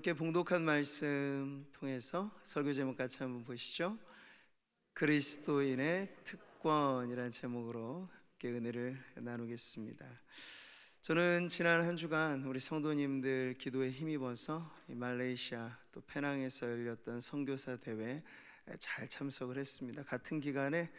함께 봉독한 말씀 통해서 설교 제목 같이 한번 보시죠. 그리스도인의 특권이라는 제목으로 함께 은혜를 나누겠습니다. 저는 지난 한 주간 우리 성도님들 기도에 힘입어서 말레이시아 또 페낭에서 열렸던 선교사 대회에 잘 참석을 했습니다. 같은 기간에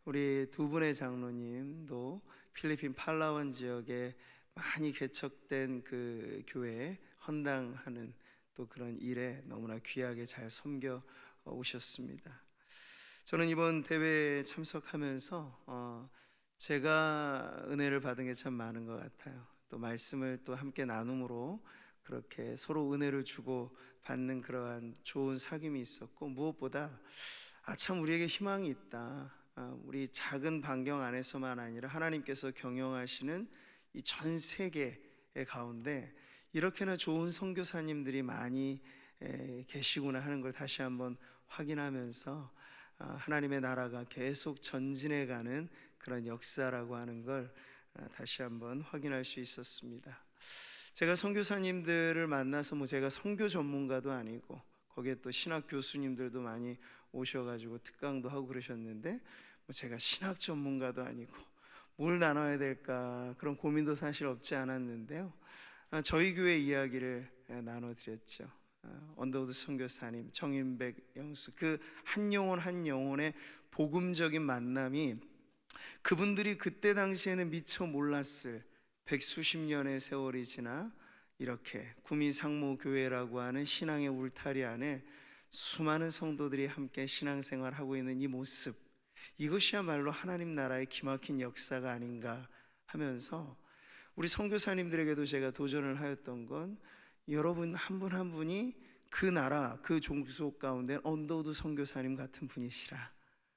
우리 두 분의 장로님도 필리핀 팔라완 지역에 많이 개척된 그 교회에 헌당하는 또 그런 일에 너무나 귀하게 잘 섬겨 오셨습니다. 저는 이번 대회에 참석하면서 제가 은혜를 받은 게 참 많은 것 같아요. 또 말씀을 또 함께 나눔으로 그렇게 서로 은혜를 주고 받는 그러한 좋은 사귐이 있었고, 무엇보다 참 우리에게 희망이 있다. 우리 작은 반경 안에서만 아니라 하나님께서 경영하시는 이 전 세계의 가운데 이렇게나 좋은 선교사님들이 많이 계시구나 하는 걸 다시 한번 확인하면서 하나님의 나라가 계속 전진해가는 그런 역사라고 하는 걸 다시 한번 확인할 수 있었습니다. 제가 선교사님들을 만나서 제가 선교 전문가도 아니고 거기에 또 신학 교수님들도 많이 오셔가지고 특강도 하고 그러셨는데 제가 신학 전문가도 아니고 뭘 나눠야 될까 그런 고민도 사실 없지 않았는데요. 저희 교회 이야기를 나눠드렸죠. 언더우드 선교사님, 정인백 영수, 그 한 영혼 한 영혼의 복음적인 만남이 그분들이 그때 당시에는 미처 몰랐을 백수십 년의 세월이 지나 이렇게 구미상무교회라고 하는 신앙의 울타리 안에 수많은 성도들이 함께 신앙생활하고 있는 이 모습, 이것이야말로 하나님 나라의 기막힌 역사가 아닌가 하면서 우리 선교사님들에게도 제가 도전을 하였던 건 여러분 한 분 한 분이 그 나라 그 종속 가운데 언더우드 선교사님 같은 분이시라.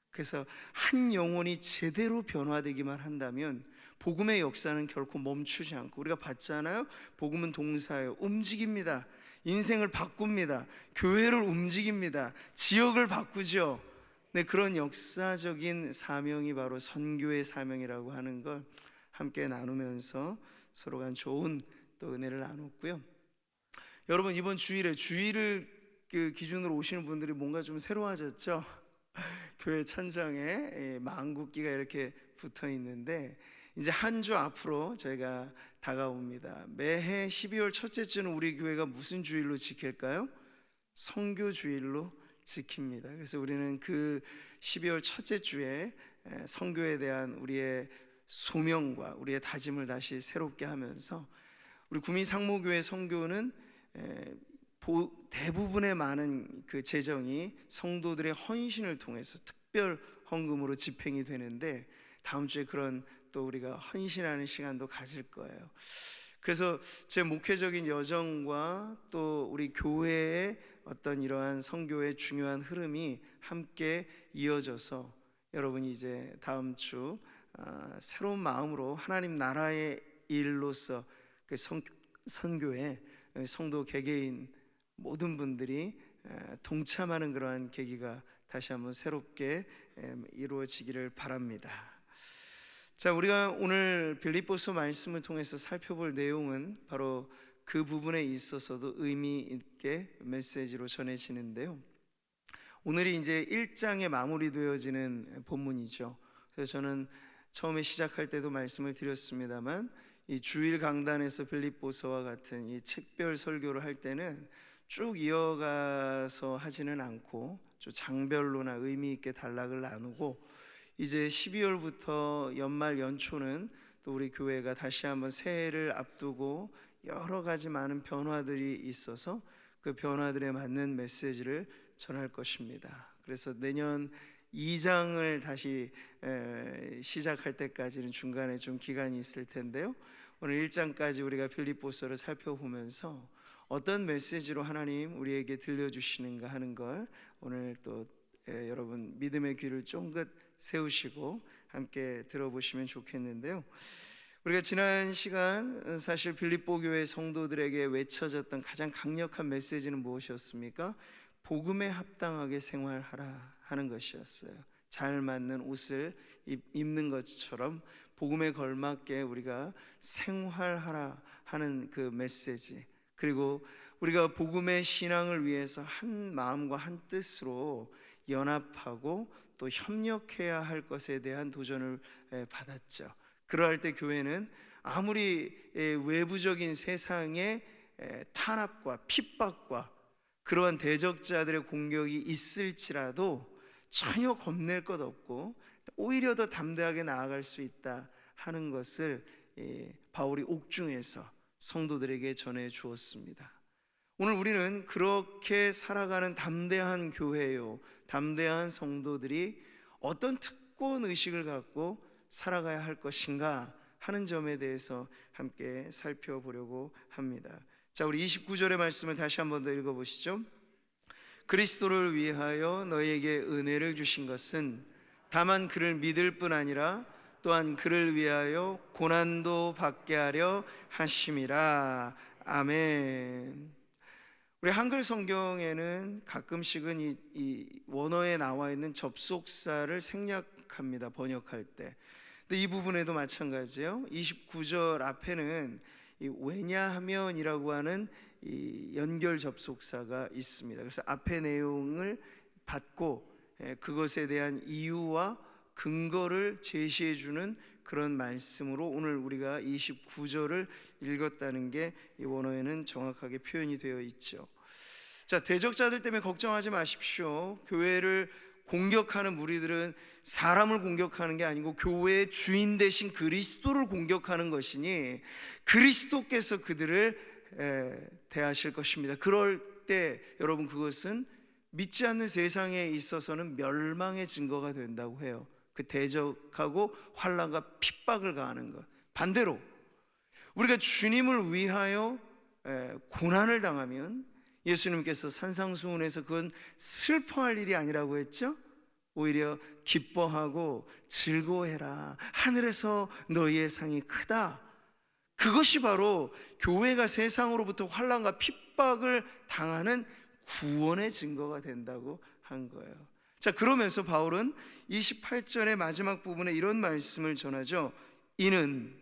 그래서 한 영혼이 제대로 변화되기만 한다면 복음의 역사는 결코 멈추지 않고, 우리가 봤잖아요. 복음은 동사예요. 움직입니다. 인생을 바꿉니다. 교회를 움직입니다. 지역을 바꾸죠. 네, 그런 역사적인 사명이 바로 선교의 사명이라고 하는 걸 함께 나누면서 서로 간 좋은 또 은혜를 나눴고요. 여러분, 이번 주일을 그 기준으로 오시는 분들이 뭔가 좀 새로워졌죠. 교회 천장에 망국기가 이렇게 붙어 있는데 이제 한 주 앞으로 저희가 다가옵니다. 매해 12월 첫째 주는 우리 교회가 무슨 주일로 지킬까요? 선교 주일로 지킵니다. 그래서 우리는 그 12월 첫째 주에 선교에 대한 우리의 소명과 우리의 다짐을 다시 새롭게 하면서 우리 구미상무교회 선교는 대부분의 많은 그 재정이 성도들의 헌신을 통해서 특별 헌금으로 집행이 되는데 다음 주에 그런 또 우리가 헌신하는 시간도 가질 거예요. 그래서 제 목회적인 여정과 또 우리 교회의 어떤 이러한 선교의 중요한 흐름이 함께 이어져서 여러분이 이제 다음 주 새로운 마음으로 하나님 나라의 일로서 그 선교에 성도 개개인 모든 분들이 동참하는 그러한 계기가 다시 한번 새롭게 이루어지기를 바랍니다. 자, 우리가 오늘 빌립보서 말씀을 통해서 살펴볼 내용은 바로 그 부분에 있어서도 의미 있게 메시지로 전해지는데요. 오늘이 이제 1장에 마무리되어지는 본문이죠. 그래서 저는 처음에 시작할 때도 말씀을 드렸습니다만 이 주일 강단에서 빌립보서와 같은 이 책별 설교를 할 때는 쭉 이어가서 하지는 않고 좀 장별로나 의미 있게 단락을 나누고 이제 12월부터 연말 연초는 또 우리 교회가 다시 한번 새해를 앞두고 여러 가지 많은 변화들이 있어서 그 변화들에 맞는 메시지를 전할 것입니다. 그래서 내년 2장을 다시 시작할 때까지는 중간에 좀 기간이 있을 텐데요. 오늘 1장까지 우리가 빌립보서를 살펴보면서 어떤 메시지로 하나님 우리에게 들려주시는가 하는 걸 오늘 또 여러분 믿음의 귀를 쫑긋 세우시고 함께 들어보시면 좋겠는데요. 우리가 지난 시간 사실 빌립보 교회 성도들에게 외쳐졌던 가장 강력한 메시지는 무엇이었습니까? 복음에 합당하게 생활하라 하는 것이었어요. 잘 맞는 옷을 입는 것처럼 복음에 걸맞게 우리가 생활하라 하는 그 메시지, 그리고 우리가 복음의 신앙을 위해서 한 마음과 한 뜻으로 연합하고 또 협력해야 할 것에 대한 도전을 받았죠. 그러할 때 교회는 아무리 외부적인 세상의 탄압과 핍박과 그러한 대적자들의 공격이 있을지라도 전혀 겁낼 것 없고 오히려 더 담대하게 나아갈 수 있다 하는 것을 바울이 옥중에서 성도들에게 전해 주었습니다. 오늘 우리는 그렇게 살아가는 담대한 교회요, 담대한 성도들이 어떤 특권 의식을 갖고 살아가야 할 것인가 하는 점에 대해서 함께 살펴보려고 합니다. 자, 우리 29절의 말씀을 다시 한 번 더 읽어보시죠. 그리스도를 위하여 너희에게 은혜를 주신 것은 다만 그를 믿을 뿐 아니라 또한 그를 위하여 고난도 받게 하려 하심이라. 아멘. 우리 한글 성경에는 가끔씩은 이 원어에 나와 있는 접속사를 생략합니다, 번역할 때. 근데 이 부분에도 마찬가지예요. 29절 앞에는 이 왜냐하면이라고 하는 이 연결 접속사가 있습니다. 그래서 앞의 내용을 받고 그것에 대한 이유와 근거를 제시해 주는 그런 말씀으로 오늘 우리가 29절을 읽었다는 게 이 원어에는 정확하게 표현이 되어 있죠. 자, 대적자들 때문에 걱정하지 마십시오. 교회를 공격하는 무리들은 사람을 공격하는 게 아니고 교회의 주인 되신 그리스도를 공격하는 것이니 그리스도께서 그들을 대하실 것입니다. 그럴 때 여러분, 그것은 믿지 않는 세상에 있어서는 멸망의 증거가 된다고 해요. 그 대적하고 환난과 핍박을 가하는 것. 반대로 우리가 주님을 위하여 고난을 당하면 예수님께서 산상수훈에서 그건 슬퍼할 일이 아니라고 했죠. 오히려 기뻐하고 즐거워해라, 하늘에서 너희의 상이 크다. 그것이 바로 교회가 세상으로부터 환난과 핍박을 당하는 구원의 증거가 된다고 한 거예요. 자, 그러면서 바울은 28절의 마지막 부분에 이런 말씀을 전하죠. 이는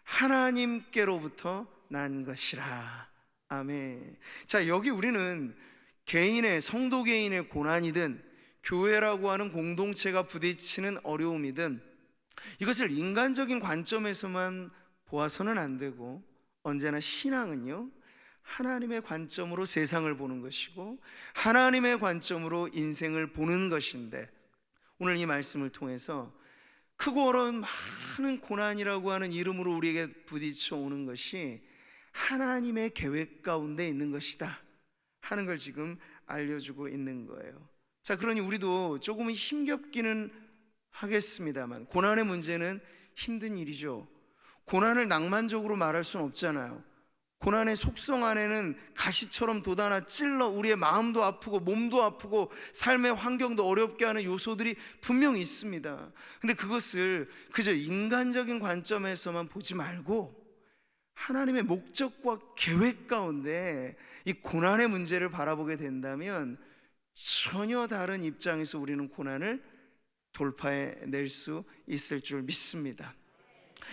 하나님께로부터 난 것이라. 아멘. 자, 여기 우리는 개인의, 성도 개인의 고난이든 교회라고 하는 공동체가 부딪히는 어려움이든 이것을 인간적인 관점에서만 보아서는 안 되고, 언제나 신앙은요, 하나님의 관점으로 세상을 보는 것이고 하나님의 관점으로 인생을 보는 것인데, 오늘 이 말씀을 통해서 크고 어려운 많은 고난이라고 하는 이름으로 우리에게 부딪혀 오는 것이 하나님의 계획 가운데 있는 것이다 하는 걸 지금 알려주고 있는 거예요. 자, 그러니 우리도 조금은 힘겹기는 하겠습니다만 고난의 문제는 힘든 일이죠. 고난을 낭만적으로 말할 수는 없잖아요. 고난의 속성 안에는 가시처럼 돋아나 찔러 우리의 마음도 아프고 몸도 아프고 삶의 환경도 어렵게 하는 요소들이 분명히 있습니다. 근데 그것을 그저 인간적인 관점에서만 보지 말고 하나님의 목적과 계획 가운데 이 고난의 문제를 바라보게 된다면 전혀 다른 입장에서 우리는 고난을 돌파해낼 수 있을 줄 믿습니다.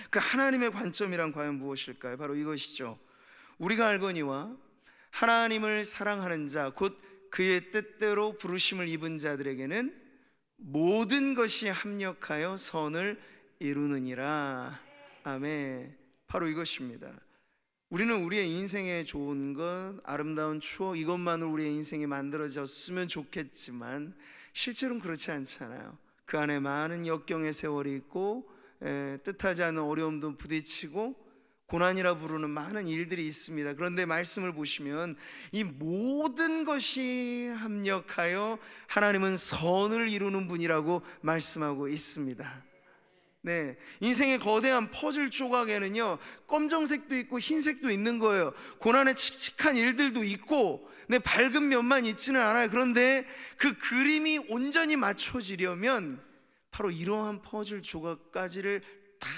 그 하나님의 관점이란 과연 무엇일까요? 바로 이것이죠. 우리가 알거니와 하나님을 사랑하는 자, 곧 그의 뜻대로 부르심을 입은 자들에게는 모든 것이 합력하여 선을 이루느니라. 아멘. 바로 이것입니다. 우리는 우리의 인생에 좋은 것, 아름다운 추억, 이것만으로 우리의 인생이 만들어졌으면 좋겠지만 실제로는 그렇지 않잖아요. 그 안에 많은 역경의 세월이 있고 뜻하지 않은 어려움도 부딪히고 고난이라 부르는 많은 일들이 있습니다. 그런데 말씀을 보시면 이 모든 것이 합력하여 하나님은 선을 이루는 분이라고 말씀하고 있습니다. 네, 인생의 거대한 퍼즐 조각에는요, 검정색도 있고 흰색도 있는 거예요. 고난의 칙칙한 일들도 있고 밝은 면만 있지는 않아요. 그런데 그 그림이 온전히 맞춰지려면 바로 이러한 퍼즐 조각까지를 다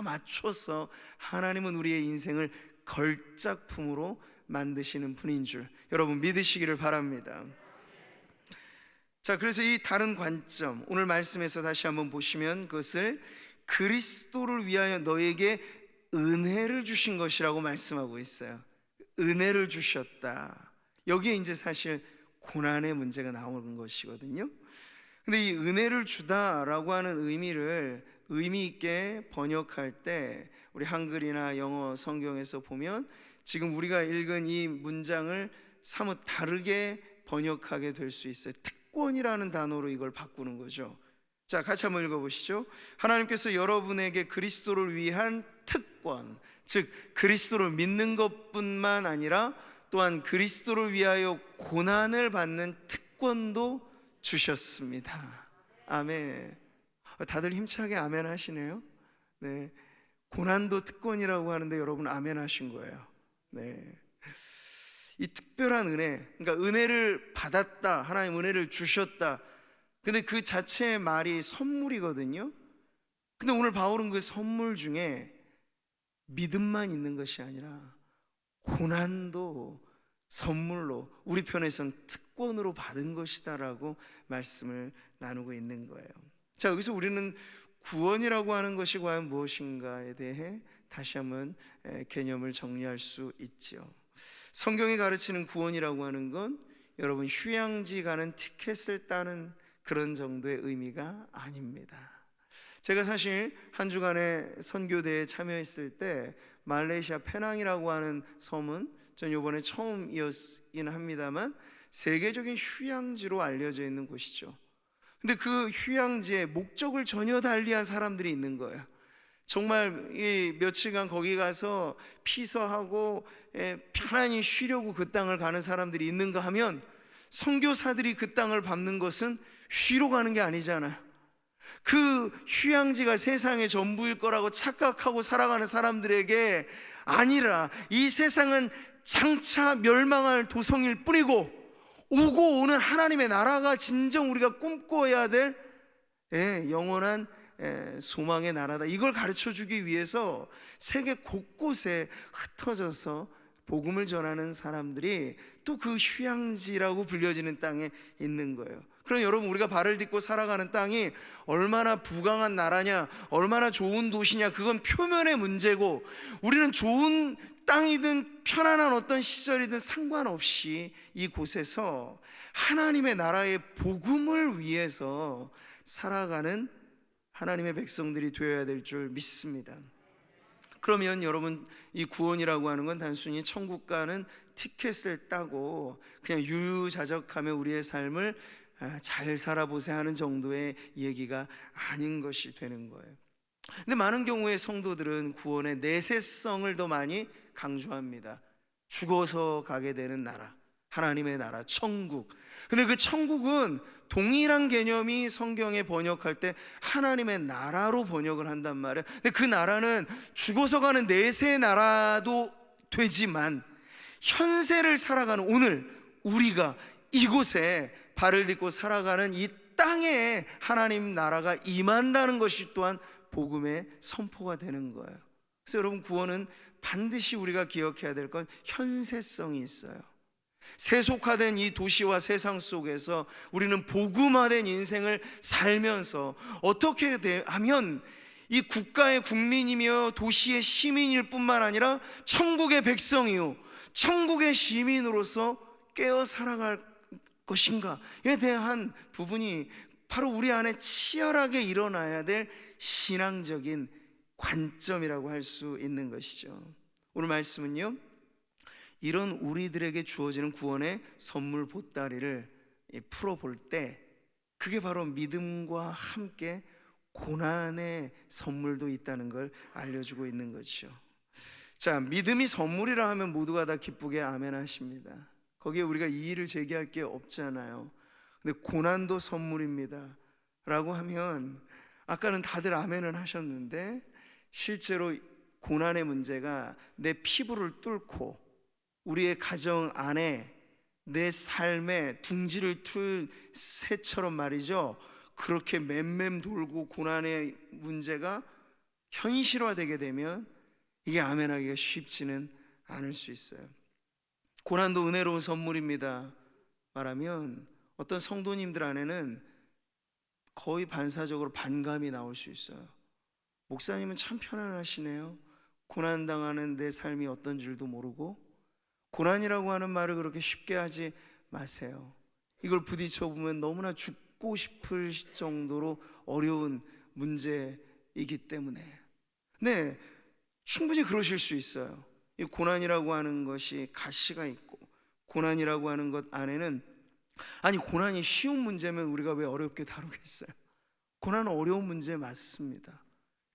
맞춰서 하나님은 우리의 인생을 걸작품으로 만드시는 분인 줄 여러분 믿으시기를 바랍니다. 자, 그래서 이 다른 관점, 오늘 말씀에서 다시 한번 보시면 그것을 그리스도를 위하여 너에게 은혜를 주신 것이라고 말씀하고 있어요. 은혜를 주셨다. 여기에 이제 사실 고난의 문제가 나오는 것이거든요. 근데 이 은혜를 주다라고 하는 의미를 의미 있게 번역할 때 우리 한글이나 영어 성경에서 보면 지금 우리가 읽은 이 문장을 사뭇 다르게 번역하게 될 수 있어요. 특권이라는 단어로 이걸 바꾸는 거죠. 자, 같이 한번 읽어보시죠. 하나님께서 여러분에게 그리스도를 위한 특권, 즉 그리스도를 믿는 것뿐만 아니라 또한 그리스도를 위하여 고난을 받는 특권도 주셨습니다. 아멘. 다들 힘차게 아멘 하시네요. 네, 고난도 특권이라고 하는데 여러분 아멘 하신 거예요. 네, 이 특별한 은혜, 그러니까 은혜를 받았다, 하나님 은혜를 주셨다. 근데 그 자체의 말이 선물이거든요. 근데 오늘 바울은 그 선물 중에 믿음만 있는 것이 아니라 고난도 선물로, 우리 편에선 특권으로 받은 것이다라고 말씀을 나누고 있는 거예요. 자, 여기서 우리는 구원이라고 하는 것이 과연 무엇인가에 대해 다시 한번 개념을 정리할 수 있죠. 성경이 가르치는 구원이라고 하는 건 여러분 휴양지 가는 티켓을 따는 그런 정도의 의미가 아닙니다. 제가 사실 한 주간의 선교대에 참여했을 때 말레이시아 페낭이라고 하는 섬은 전 이번에 처음이었긴 합니다만 세계적인 휴양지로 알려져 있는 곳이죠. 근데 그 휴양지에 목적을 전혀 달리한 사람들이 있는 거예요. 정말 이 며칠간 거기 가서 피서하고 편안히 쉬려고 그 땅을 가는 사람들이 있는가 하면 선교사들이 그 땅을 밟는 것은 쉬러 가는 게 아니잖아요. 그 휴양지가 세상의 전부일 거라고 착각하고 살아가는 사람들에게 아니라 이 세상은 장차 멸망할 도성일 뿐이고 오고 오는 하나님의 나라가 진정 우리가 꿈꿔야 될 영원한 소망의 나라다, 이걸 가르쳐주기 위해서 세계 곳곳에 흩어져서 복음을 전하는 사람들이 또 그 휴양지라고 불려지는 땅에 있는 거예요. 그럼 여러분, 우리가 발을 딛고 살아가는 땅이 얼마나 부강한 나라냐, 얼마나 좋은 도시냐, 그건 표면의 문제고, 우리는 좋은 땅이든 편안한 어떤 시절이든 상관없이 이곳에서 하나님의 나라의 복음을 위해서 살아가는 하나님의 백성들이 되어야 될 줄 믿습니다. 그러면 여러분, 이 구원이라고 하는 건 단순히 천국 가는 티켓을 따고 그냥 유유자적하며 우리의 삶을 잘 살아보세요 하는 정도의 얘기가 아닌 것이 되는 거예요. 근데 많은 경우에 성도들은 구원의 내세성을 더 많이 강조합니다. 죽어서 가게 되는 나라, 하나님의 나라, 천국. 근데 그 천국은 동일한 개념이 성경에 번역할 때 하나님의 나라로 번역을 한단 말이에요. 근데 그 나라는 죽어서 가는 내세의 나라도 되지만 현세를 살아가는 오늘 우리가 이곳에 발을 딛고 살아가는 이 땅에 하나님 나라가 임한다는 것이 또한 복음의 선포가 되는 거예요. 그래서 여러분, 구원은 반드시 우리가 기억해야 될 건 현세성이 있어요. 세속화된 이 도시와 세상 속에서 우리는 복음화된 인생을 살면서 어떻게 하면 이 국가의 국민이며 도시의 시민일 뿐만 아니라 천국의 백성이요 천국의 시민으로서 깨어 살아갈 것인가에 대한 부분이 바로 우리 안에 치열하게 일어나야 될 신앙적인 관점이라고 할 수 있는 것이죠. 오늘 말씀은요, 이런 우리들에게 주어지는 구원의 선물 보따리를 풀어볼 때 그게 바로 믿음과 함께 고난의 선물도 있다는 걸 알려주고 있는 것이죠. 자, 믿음이 선물이라 하면 모두가 다 기쁘게 아멘 하십니다. 거기에 우리가 이의를 제기할 게 없잖아요. 근데 고난도 선물입니다 라고 하면 아까는 다들 아멘을 하셨는데 실제로 고난의 문제가 내 피부를 뚫고 우리의 가정 안에 내 삶에 둥지를 틀 새처럼 말이죠, 그렇게 맴맴 돌고 고난의 문제가 현실화되게 되면 이게 아멘하기가 쉽지는 않을 수 있어요. 고난도 은혜로운 선물입니다 말하면 어떤 성도님들 안에는 거의 반사적으로 반감이 나올 수 있어요. 목사님은 참 편안하시네요. 고난당하는 내 삶이 어떤 줄도 모르고 고난이라고 하는 말을 그렇게 쉽게 하지 마세요. 이걸 부딪혀 보면 너무나 죽고 싶을 정도로 어려운 문제이기 때문에, 네, 충분히 그러실 수 있어요. 이 고난이라고 하는 것이 가시가 있고, 고난이라고 하는 것 안에는, 아니 고난이 쉬운 문제면 우리가 왜 어렵게 다루겠어요? 고난은 어려운 문제 맞습니다.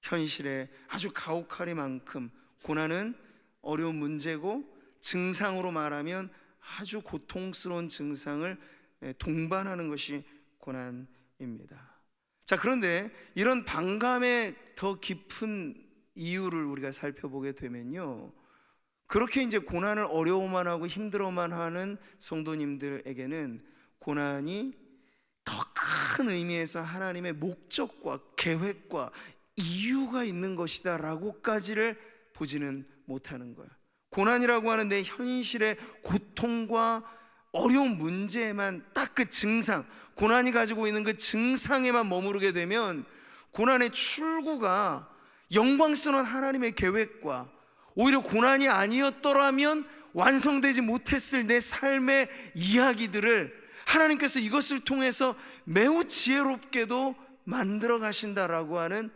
현실에 아주 가혹하리만큼 고난은 어려운 문제고, 증상으로 말하면 아주 고통스러운 증상을 동반하는 것이 고난입니다. 자, 그런데 이런 반감의 더 깊은 이유를 우리가 살펴보게 되면요, 그렇게 이제 고난을 어려워만 하고 힘들어만 하는 성도님들에게는 고난이 더 큰 의미에서 하나님의 목적과 계획과 이유가 있는 것이다 라고까지를 보지는 못하는 거예요. 고난이라고 하는 내 현실의 고통과 어려운 문제에만 딱 그 증상, 고난이 가지고 있는 그 증상에만 머무르게 되면 고난의 출구가 영광스러운 하나님의 계획과, 오히려 고난이 아니었더라면 완성되지 못했을 내 삶의 이야기들을 하나님께서 이것을 통해서 매우 지혜롭게도 만들어 가신다라고 하는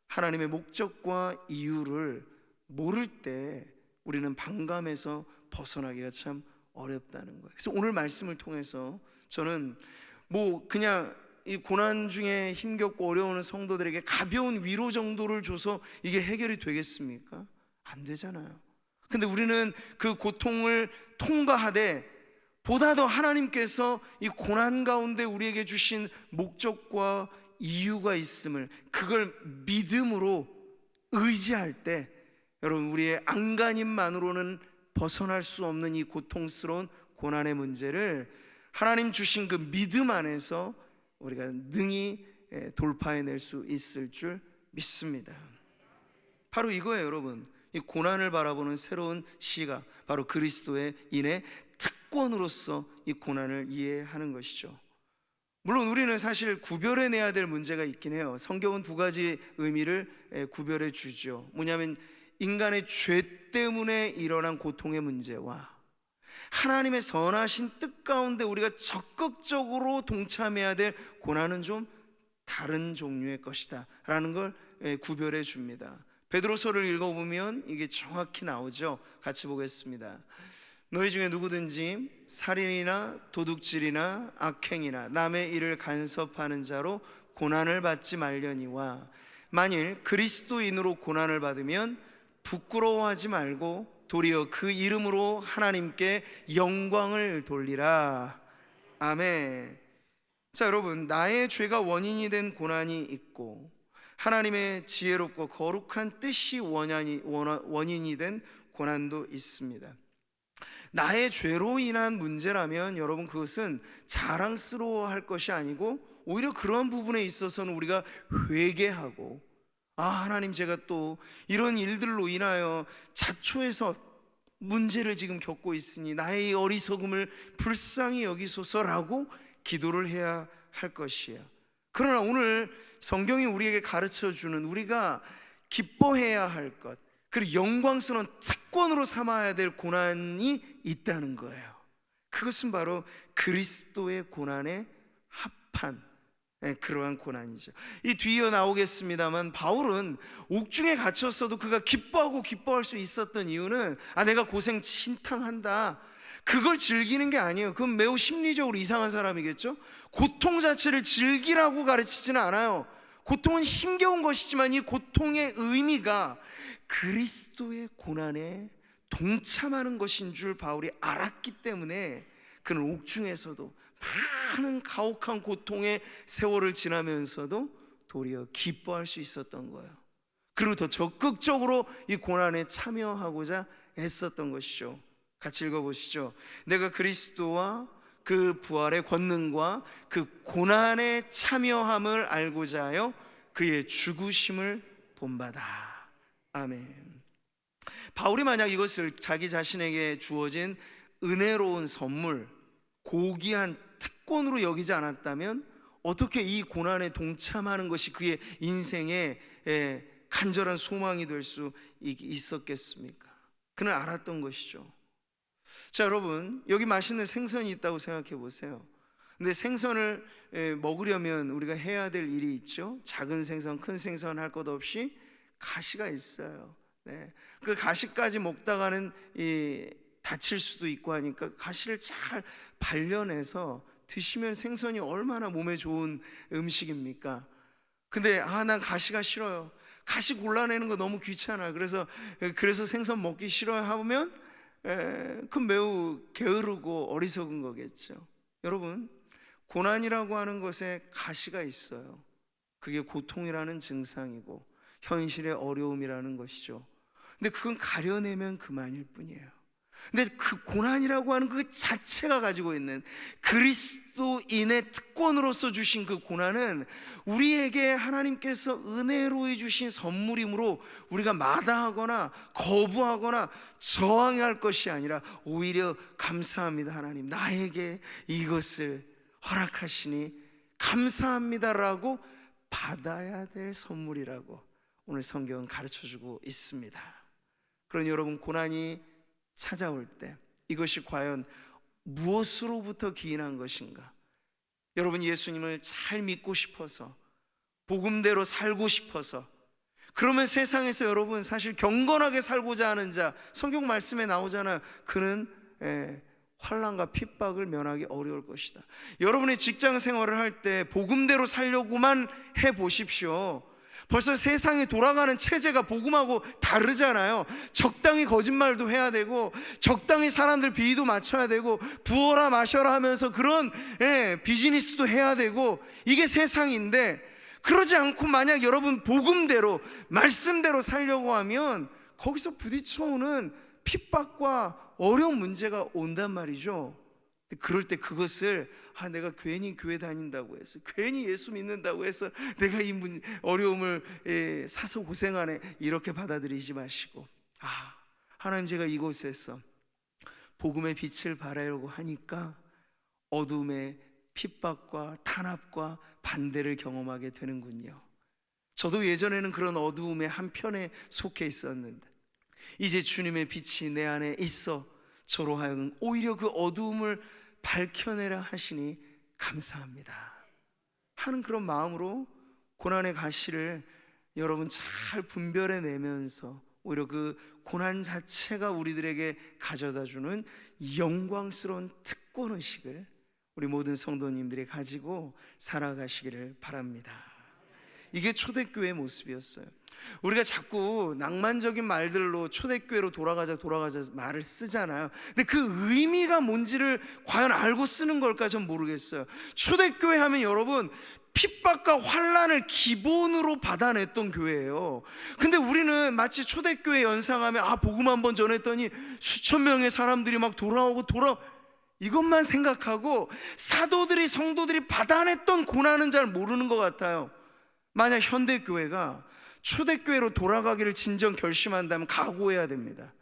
하나님의 목적과 이유를 모를 때 우리는 반감에서 벗어나기가 참 어렵다는 거예요. 그래서 오늘 말씀을 통해서 저는 그냥 이 고난 중에 힘겹고 어려운 성도들에게 가벼운 위로 정도를 줘서 이게 해결이 되겠습니까? 안 되잖아요. 근데 우리는 그 고통을 통과하되 보다 더 하나님께서 이 고난 가운데 우리에게 주신 목적과 이유가 있음을, 그걸 믿음으로 의지할 때 여러분, 우리의 안간힘만으로는 벗어날 수 없는 이 고통스러운 고난의 문제를 하나님 주신 그 믿음 안에서 우리가 능히 돌파해낼 수 있을 줄 믿습니다. 바로 이거예요, 여러분. 이 고난을 바라보는 새로운 시각, 바로 그리스도의 인의 특권으로서 이 고난을 이해하는 것이죠. 물론 우리는 사실 구별해내야 될 문제가 있긴 해요. 성경은 두 가지 의미를 구별해 주죠. 뭐냐면 인간의 죄 때문에 일어난 고통의 문제와 하나님의 선하신 뜻 가운데 우리가 적극적으로 동참해야 될 고난은 좀 다른 종류의 것이다 라는 걸 구별해 줍니다. 베드로서를 읽어보면 이게 정확히 나오죠. 같이 보겠습니다. 너희 중에 누구든지 살인이나 도둑질이나 악행이나 남의 일을 간섭하는 자로 고난을 받지 말려니와, 만일 그리스도인으로 고난을 받으면 부끄러워하지 말고 도리어 그 이름으로 하나님께 영광을 돌리라. 아멘. 자, 여러분, 나의 죄가 원인이 된 고난이 있고 하나님의 지혜롭고 거룩한 뜻이 원인이 된 고난도 있습니다. 나의 죄로 인한 문제라면 여러분, 그것은 자랑스러워할 것이 아니고 오히려 그런 부분에 있어서는 우리가 회개하고, 하나님, 제가 또 이런 일들로 인하여 자초해서 문제를 지금 겪고 있으니 나의 이 어리석음을 불쌍히 여기소서라고 기도를 해야 할 것이에요. 그러나 오늘 성경이 우리에게 가르쳐주는, 우리가 기뻐해야 할 것, 그리고 영광스러운 특권으로 삼아야 될 고난이 있다는 거예요. 그것은 바로 그리스도의 고난에 합한 그러한 고난이죠. 이 뒤에 나오겠습니다만, 바울은 옥중에 갇혔어도 그가 기뻐할 수 있었던 이유는, 내가 고생 신탕한다, 그걸 즐기는 게 아니에요. 그건 매우 심리적으로 이상한 사람이겠죠. 고통 자체를 즐기라고 가르치지는 않아요. 고통은 힘겨운 것이지만 이 고통의 의미가 그리스도의 고난에 동참하는 것인 줄 바울이 알았기 때문에 그는 옥중에서도 많은 가혹한 고통의 세월을 지나면서도 도리어 기뻐할 수 있었던 거예요. 그리고 더 적극적으로 이 고난에 참여하고자 애썼던 것이죠. 같이 읽어보시죠. 내가 그리스도와 그 부활의 권능과 그 고난에 참여함을 알고자 하여 그의 죽으심을 본받아. 아멘. 바울이 만약 이것을 자기 자신에게 주어진 은혜로운 선물, 고귀한 특권으로 여기지 않았다면 어떻게 이 고난에 동참하는 것이 그의 인생의 간절한 소망이 될 수 있었겠습니까? 그는 알았던 것이죠. 자, 여러분, 여기 맛있는 생선이 있다고 생각해 보세요. 근데 생선을 먹으려면 우리가 해야 될 일이 있죠. 작은 생선, 큰 생선 할 것 없이 가시가 있어요. 네. 그 가시까지 먹다가는 다칠 수도 있고 하니까 가시를 잘 발려내서 드시면 생선이 얼마나 몸에 좋은 음식입니까? 근데 난 가시가 싫어요. 가시 골라내는 거 너무 귀찮아. 그래서 생선 먹기 싫어요 하면 그건 매우 게으르고 어리석은 거겠죠. 여러분, 고난이라고 하는 것에 가시가 있어요. 그게 고통이라는 증상이고 현실의 어려움이라는 것이죠. 근데 그건 가려내면 그만일 뿐이에요. 근데 그 고난이라고 하는 그 자체가 가지고 있는 그리스도인의 특권으로서 주신 그 고난은 우리에게 하나님께서 은혜로 해주신 선물이므로 우리가 마다하거나 거부하거나 저항할 것이 아니라 오히려 감사합니다 하나님, 나에게 이것을 허락하시니 감사합니다라고 받아야 될 선물이라고 오늘 성경은 가르쳐주고 있습니다. 그러니 여러분, 고난이 찾아올 때 이것이 과연 무엇으로부터 기인한 것인가? 여러분, 예수님을 잘 믿고 싶어서 복음대로 살고 싶어서, 그러면 세상에서 여러분 사실 경건하게 살고자 하는 자, 성경 말씀에 나오잖아요. 그는 환난과 핍박을 면하기 어려울 것이다. 여러분의 직장 생활을 할 때 복음대로 살려고만 해보십시오. 벌써 세상이 돌아가는 체제가 복음하고 다르잖아요. 적당히 거짓말도 해야 되고 적당히 사람들 비위도 맞춰야 되고 부어라 마셔라 하면서 그런 비즈니스도 해야 되고, 이게 세상인데, 그러지 않고 만약 여러분 복음대로 말씀대로 살려고 하면 거기서 부딪혀오는 핍박과 어려운 문제가 온단 말이죠. 그럴 때 그것을 내가 괜히 교회 다닌다고 해서, 괜히 예수 믿는다고 해서 내가 이 어려움을 사서 고생하네, 이렇게 받아들이지 마시고, 하나님, 제가 이곳에서 복음의 빛을 발하려고 하니까 어둠의 핍박과 탄압과 반대를 경험하게 되는군요. 저도 예전에는 그런 어두움의 한편에 속해 있었는데 이제 주님의 빛이 내 안에 있어 저로 하여금 오히려 그 어두움을 밝혀내라 하시니 감사합니다 하는 그런 마음으로 고난의 가시를 여러분 잘 분별해내면서 오히려 그 고난 자체가 우리들에게 가져다주는 영광스러운 특권의식을 우리 모든 성도님들이 가지고 살아가시기를 바랍니다. 이게 초대교회의 모습이었어요. 우리가 자꾸 낭만적인 말들로 초대교회로 돌아가자 말을 쓰잖아요. 근데 그 의미가 뭔지를 과연 알고 쓰는 걸까 전 모르겠어요. 초대교회 하면 여러분 핍박과 환난을 기본으로 받아냈던 교회예요. 근데 우리는 마치 초대교회 연상하면 복음 한번 전했더니 수천 명의 사람들이 막 돌아오고 이것만 생각하고 사도들이 성도들이 받아냈던 고난은 잘 모르는 것 같아요. 만약 현대교회가 초대교회로 돌아가기를 진정 결심한다면 각오해야 됩니다.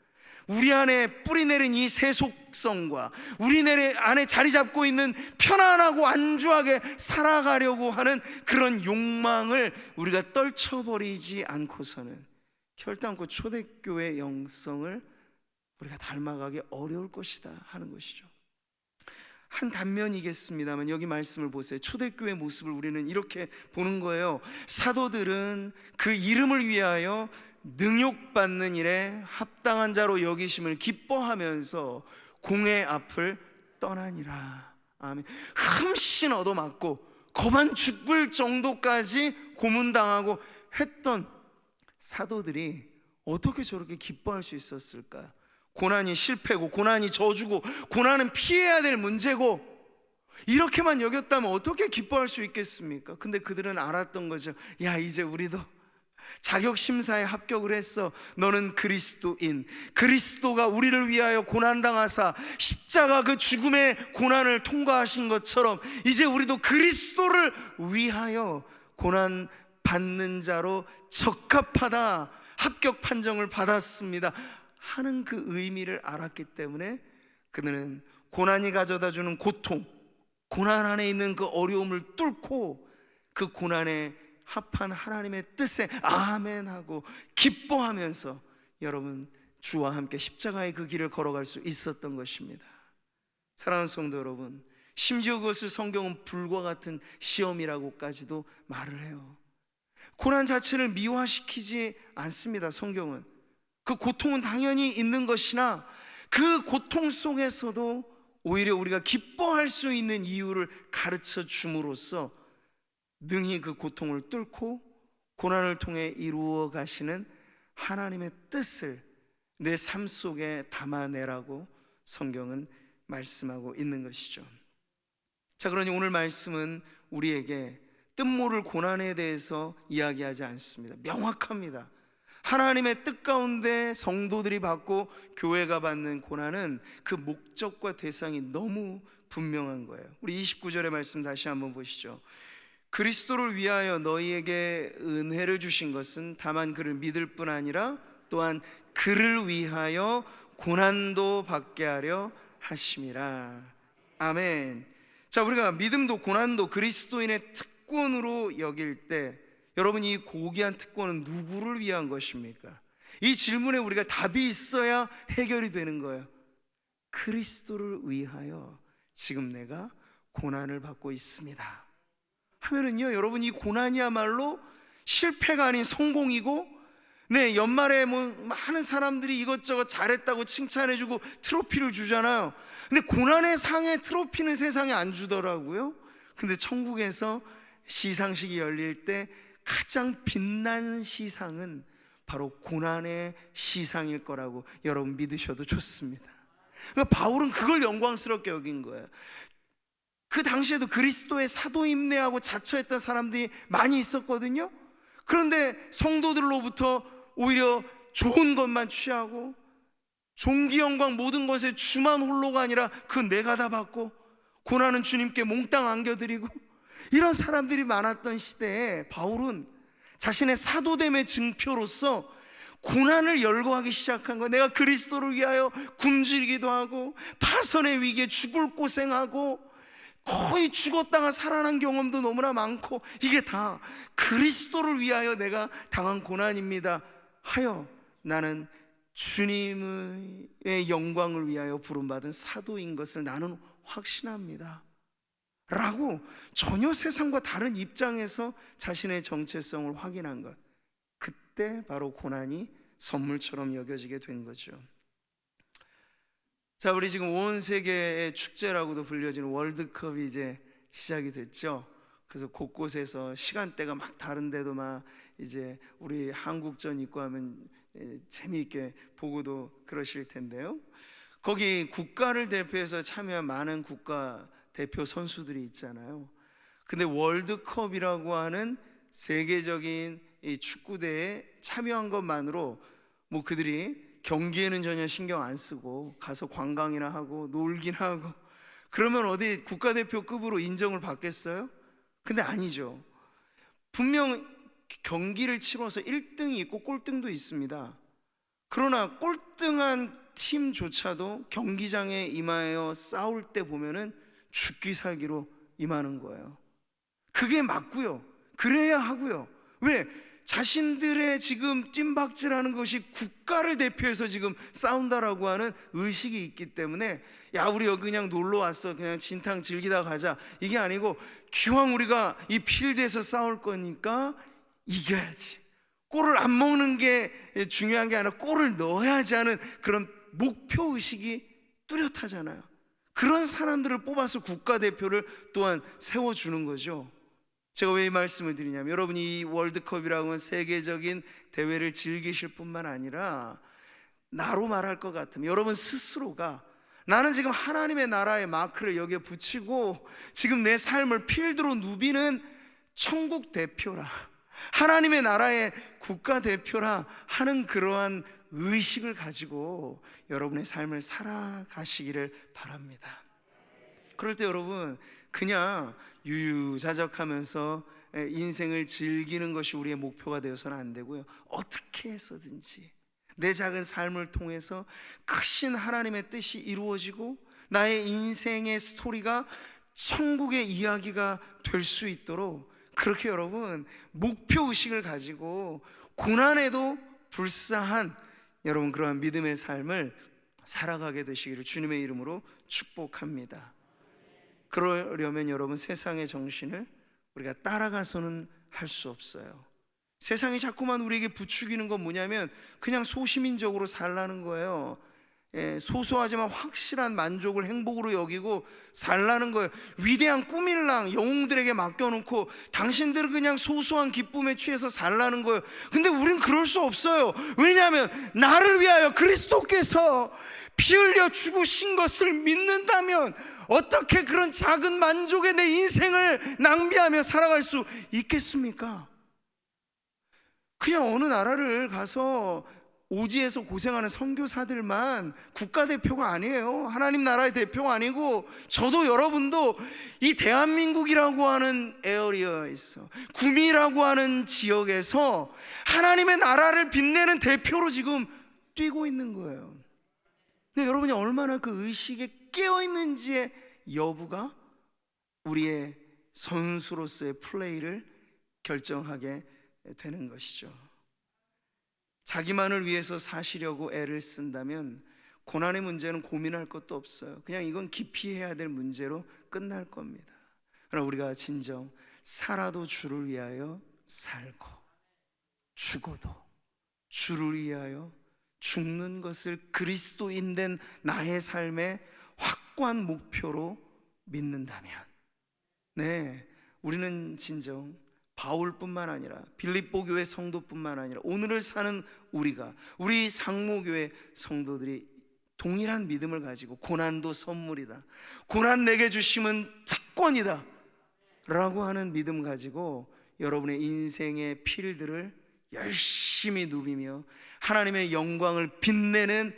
우리 안에 뿌리내린 이 세속성과 우리 안에 자리 잡고 있는 편안하고 안주하게 살아가려고 하는 그런 욕망을 우리가 떨쳐버리지 않고서는 결단코 초대교회 영성을 우리가 닮아가기 어려울 것이다 하는 것이죠. 한 단면이겠습니다만 여기 말씀을 보세요. 초대교회의 모습을 우리는 이렇게 보는 거예요. 사도들은 그 이름을 위하여 능욕받는 일에 합당한 자로 여기심을 기뻐하면서 공회 앞을 떠나니라. 아멘. 흠씬 얻어맞고 거만 죽을 정도까지 고문당하고 했던 사도들이 어떻게 저렇게 기뻐할 수 있었을까? 고난이 실패고 고난이 저주고 고난은 피해야 될 문제고 이렇게만 여겼다면 어떻게 기뻐할 수 있겠습니까? 근데 그들은 알았던 거죠. 야, 이제 우리도 자격심사에 합격을 했어. 너는 그리스도인, 그리스도가 우리를 위하여 고난당하사 십자가 그 죽음의 고난을 통과하신 것처럼 이제 우리도 그리스도를 위하여 고난 받는 자로 적합하다, 합격 판정을 받았습니다 하는 그 의미를 알았기 때문에 그들은 고난이 가져다주는 고통, 고난 안에 있는 그 어려움을 뚫고 그 고난에 합한 하나님의 뜻에 아멘하고 기뻐하면서 여러분 주와 함께 십자가의 그 길을 걸어갈 수 있었던 것입니다. 사랑하는 성도 여러분, 심지어 그것을 성경은 불과 같은 시험이라고까지도 말을 해요. 고난 자체를 미화시키지 않습니다. 성경은 그 고통은 당연히 있는 것이나 그 고통 속에서도 오히려 우리가 기뻐할 수 있는 이유를 가르쳐 줌으로써 능히 그 고통을 뚫고 고난을 통해 이루어 가시는 하나님의 뜻을 내 삶 속에 담아내라고 성경은 말씀하고 있는 것이죠. 자, 그러니 오늘 말씀은 우리에게 뜻모를 고난에 대해서 이야기하지 않습니다. 명확합니다. 하나님의 뜻 가운데 성도들이 받고 교회가 받는 고난은 그 목적과 대상이 너무 분명한 거예요. 우리 29절의 말씀 다시 한번 보시죠. 그리스도를 위하여 너희에게 은혜를 주신 것은 다만 그를 믿을 뿐 아니라 또한 그를 위하여 고난도 받게 하려 하심이라. 아멘. 자, 우리가 믿음도 고난도 그리스도인의 특권으로 여길 때 여러분, 이 고귀한 특권은 누구를 위한 것입니까? 이 질문에 우리가 답이 있어야 해결이 되는 거예요. 그리스도를 위하여 지금 내가 고난을 받고 있습니다 하면은요, 여러분, 이 고난이야말로 실패가 아닌 성공이고, 네, 연말에 많은 사람들이 이것저것 잘했다고 칭찬해주고 트로피를 주잖아요. 근데 고난의 상에 트로피는 세상에 안 주더라고요. 근데 천국에서 시상식이 열릴 때 가장 빛난 시상은 바로 고난의 시상일 거라고 여러분 믿으셔도 좋습니다. 그러니까 바울은 그걸 영광스럽게 여긴 거예요. 그 당시에도 그리스도의 사도임내하고 자처했던 사람들이 많이 있었거든요. 그런데 성도들로부터 오히려 좋은 것만 취하고 존귀 영광 모든 것에 주만 홀로가 아니라 그 내가 다 받고 고난은 주님께 몽땅 안겨드리고 이런 사람들이 많았던 시대에 바울은 자신의 사도됨의 증표로서 고난을 열거하기 시작한 거예요. 내가 그리스도를 위하여 굶주리기도 하고 파선의 위기에 죽을 고생하고 거의 죽었다가 살아난 경험도 너무나 많고 이게 다 그리스도를 위하여 내가 당한 고난입니다 하여 나는 주님의 영광을 위하여 부름받은 사도인 것을 나는 확신합니다 라고 전혀 세상과 다른 입장에서 자신의 정체성을 확인한 것, 그때 바로 고난이 선물처럼 여겨지게 된 거죠. 자, 우리 지금 온 세계의 축제라고도 불려지는 월드컵이 이제 시작이 됐죠. 그래서 곳곳에서 시간대가 막 다른데도 막 이제 우리 한국전 있고 하면 재미있게 보고도 그러실 텐데요. 거기 국가를 대표해서 참여한 많은 국가 대표 선수들이 있잖아요. 근데 월드컵이라고 하는 세계적인 이 축구대회에 참여한 것만으로 뭐 그들이 경기에는 전혀 신경 안 쓰고 가서 관광이나 하고 놀긴 하고 그러면 어디 국가대표급으로 인정을 받겠어요? 근데 아니죠. 분명 경기를 치러서 1등이 있고 꼴등도 있습니다. 그러나 꼴등한 팀조차도 경기장에 임하여 싸울 때 보면은 죽기 살기로 임하는 거예요. 그게 맞고요. 그래야 하고요. 왜? 자신들의 지금 뜀박질하는 것이 국가를 대표해서 지금 싸운다라고 하는 의식이 있기 때문에 야, 우리 여기 그냥 놀러 왔어, 그냥 진탕 즐기다 가자, 이게 아니고 기왕 우리가 이 필드에서 싸울 거니까 이겨야지, 골을 안 먹는 게 중요한 게 아니라 골을 넣어야지 하는 그런 목표의식이 뚜렷하잖아요. 그런 사람들을 뽑아서 국가대표를 또한 세워주는 거죠. 제가 왜 이 말씀을 드리냐면, 여러분이 이 월드컵이라고 하는 세계적인 대회를 즐기실 뿐만 아니라 나로 말할 것 같으면 여러분 스스로가 나는 지금 하나님의 나라의 마크를 여기에 붙이고 지금 내 삶을 필드로 누비는 천국 대표라, 하나님의 나라의 국가대표라 하는 그러한 의식을 가지고 여러분의 삶을 살아가시기를 바랍니다. 그럴 때 여러분 그냥 유유자적하면서 인생을 즐기는 것이 우리의 목표가 되어서는 안 되고요, 어떻게 해서든지 내 작은 삶을 통해서 크신 하나님의 뜻이 이루어지고 나의 인생의 스토리가 천국의 이야기가 될 수 있도록 그렇게 여러분 목표의식을 가지고 고난에도 불사한 여러분 그러한 믿음의 삶을 살아가게 되시기를 주님의 이름으로 축복합니다. 그러려면 여러분 세상의 정신을 우리가 따라가서는 할 수 없어요. 세상이 자꾸만 우리에게 부추기는 건 뭐냐면 그냥 소시민적으로 살라는 거예요. 소소하지만 확실한 만족을 행복으로 여기고 살라는 거예요. 위대한 꿈일랑 영웅들에게 맡겨놓고 당신들은 그냥 소소한 기쁨에 취해서 살라는 거예요. 근데 우린 그럴 수 없어요. 왜냐하면 나를 위하여 그리스도께서 피 흘려 죽으신 것을 믿는다면 어떻게 그런 작은 만족에 내 인생을 낭비하며 살아갈 수 있겠습니까? 그냥 어느 나라를 가서 오지에서 고생하는 선교사들만 국가대표가 아니에요. 하나님 나라의 대표가 아니고 저도 여러분도 이 대한민국이라고 하는 에어리어에서 구미라고 하는 지역에서 하나님의 나라를 빛내는 대표로 지금 뛰고 있는 거예요. 근데 여러분이 얼마나 그 의식에 깨어있는지의 여부가 우리의 선수로서의 플레이를 결정하게 되는 것이죠. 자기만을 위해서 사시려고 애를 쓴다면 고난의 문제는 고민할 것도 없어요. 그냥 이건 기피해야 될 문제로 끝날 겁니다. 그러나 우리가 진정 살아도 주를 위하여 살고 죽어도 주를 위하여 죽는 것을 그리스도인 된 나의 삶의 확고한 목표로 믿는다면, 우리는 진정 바울뿐만 아니라 빌립보 교회 성도뿐만 아니라 오늘을 사는 우리가, 우리 상모교회 성도들이 동일한 믿음을 가지고 고난도 선물이다, 고난 내게 주심은 특권이다 라고 하는 믿음 가지고 여러분의 인생의 필드를 열심히 누비며 하나님의 영광을 빛내는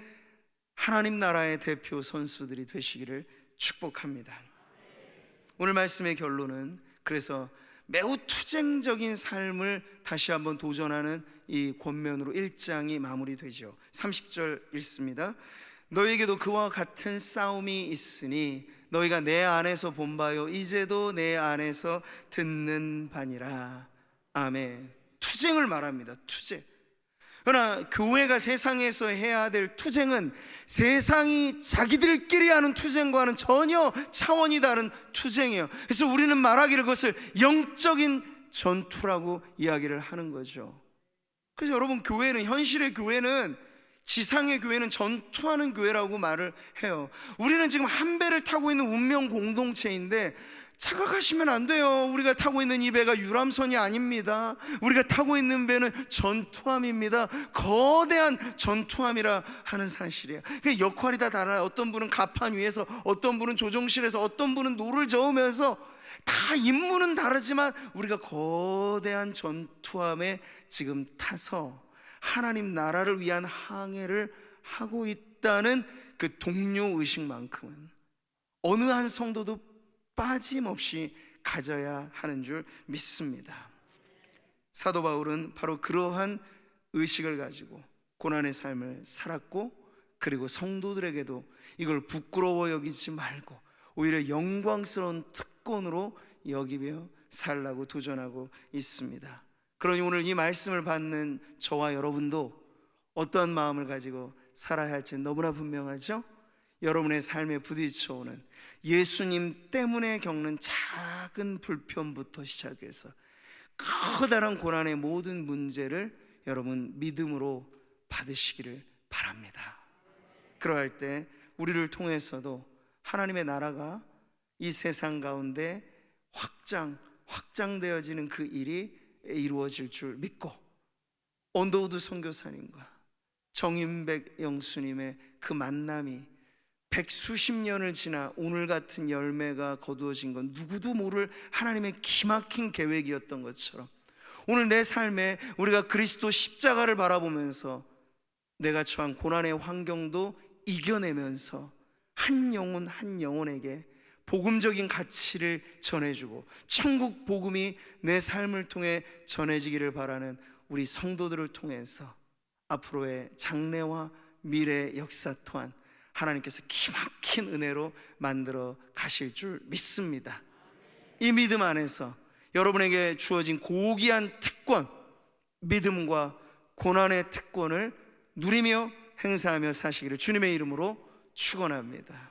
하나님 나라의 대표 선수들이 되시기를 축복합니다. 오늘 말씀의 결론은 그래서 매우 투쟁적인 삶을 다시 한번 도전하는 이 권면으로 1장이 마무리되죠. 30절 읽습니다. 너희에게도 그와 같은 싸움이 있으니 너희가 내 안에서 본 바요 이제도 내 안에서 듣는 바니라. 아멘. 투쟁을 말합니다. 투쟁. 그러나 교회가 세상에서 해야 될 투쟁은 세상이 자기들끼리 하는 투쟁과는 전혀 차원이 다른 투쟁이에요. 그래서 우리는 말하기를 그것을 영적인 전투라고 이야기를 하는 거죠. 그래서 여러분 교회는, 현실의 교회는, 지상의 교회는 전투하는 교회라고 말을 해요. 우리는 지금 한 배를 타고 있는 운명 공동체인데 착각하시면 안 돼요. 우리가 타고 있는 이 배가 유람선이 아닙니다. 우리가 타고 있는 배는 전투함입니다. 거대한 전투함이라 하는 사실이에요. 역할이 다 달라요. 어떤 분은 갑판 위에서, 어떤 분은 조종실에서, 어떤 분은 노를 저으면서 다 임무는 다르지만 우리가 거대한 전투함에 지금 타서 하나님 나라를 위한 항해를 하고 있다는 그 동료 의식만큼은 어느 한 성도도 빠짐없이 가져야 하는 줄 믿습니다. 사도 바울은 바로 그러한 의식을 가지고 고난의 삶을 살았고, 그리고 성도들에게도 이걸 부끄러워 여기지 말고 오히려 영광스러운 특권으로 여기며 살라고 도전하고 있습니다. 그러니 오늘 이 말씀을 받는 저와 여러분도 어떤 마음을 가지고 살아야 할지는 너무나 분명하죠? 여러분의 삶에 부딪혀오는 예수님 때문에 겪는 작은 불편부터 시작해서 커다란 고난의 모든 문제를 여러분 믿음으로 받으시기를 바랍니다. 그러할 때 우리를 통해서도 하나님의 나라가 이 세상 가운데 확장되어지는 그 일이 이루어질 줄 믿고, 언더우드 선교사님과 정인백 영수님의 그 만남이 백수십 년을 지나 오늘 같은 열매가 거두어진 건 누구도 모를 하나님의 기막힌 계획이었던 것처럼, 오늘 내 삶에 우리가 그리스도 십자가를 바라보면서 내가 처한 고난의 환경도 이겨내면서 한 영혼 한 영혼에게 복음적인 가치를 전해주고 천국 복음이 내 삶을 통해 전해지기를 바라는 우리 성도들을 통해서 앞으로의 장래와 미래의 역사 또한 하나님께서 기막힌 은혜로 만들어 가실 줄 믿습니다. 이 믿음 안에서 여러분에게 주어진 고귀한 특권, 믿음과 고난의 특권을 누리며 행사하며 사시기를 주님의 이름으로 축원합니다.